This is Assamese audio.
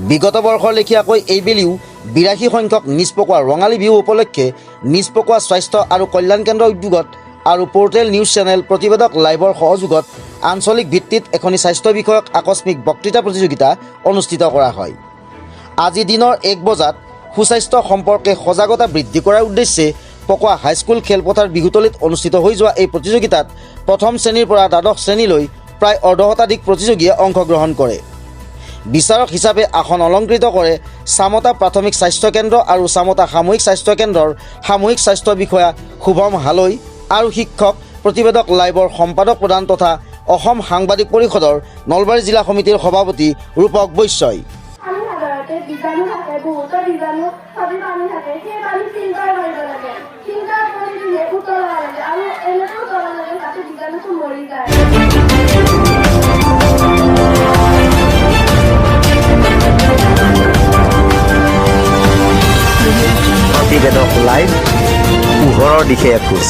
বিগত বৰ্ষৰ লেখীয়াকৈ এইবেলিও ৮২ সংখ্যক নিষ্পকোৱা ৰঙালী বিহু উপলক্ষে নিষ্পকোৱা স্বাস্থ্য আৰু কল্যাণ কেন্দ্ৰ উদ্যোগত আৰু পৰ্টেল নিউজ চেনেল প্ৰতিবেদক লাইভৰ সহযোগত আঞ্চলিক ভিত্তিত এখনি স্বাস্থ্য বিষয়ক আকস্মিক বক্তৃতা প্ৰতিযোগিতা অনুষ্ঠিত কৰা হয়। আজি দিনৰ ১ বজাত সুস্বাস্থ্য সম্পৰ্কে সজাগতা বৃদ্ধি কৰাৰ উদ্দেশ্যে পকোৱা হাইস্কুল খেলপথাৰ বিহুতলীত অনুষ্ঠিত হৈ যোৱা এই প্ৰতিযোগিতাত প্ৰথম শ্ৰেণীৰ পৰা দ্বাদশ শ্ৰেণীলৈ প্ৰায় অৰ্ধশতাধিক প্ৰতিযোগীয়ে অংশগ্ৰহণ কৰে। বিচাৰক হিচাপে আসন অলংকৃত কৰে চামতা প্ৰাথমিক স্বাস্থ্য কেন্দ্ৰ আৰু চামতা সামূহিক স্বাস্থ্য কেন্দ্ৰৰ সামূহিক স্বাস্থ্য বিষয়া শুভম হালৈ আৰু শিক্ষক প্ৰতিবেদক লাইভৰ সম্পাদক প্ৰধান তথা অসম সাংবাদিক পৰিষদৰ নলবাৰী জিলা সমিতিৰ সভাপতি ৰূপক বৈশ্যই। প্ৰতিবেদক লাইভ পোহৰৰ দিশে এখোজ।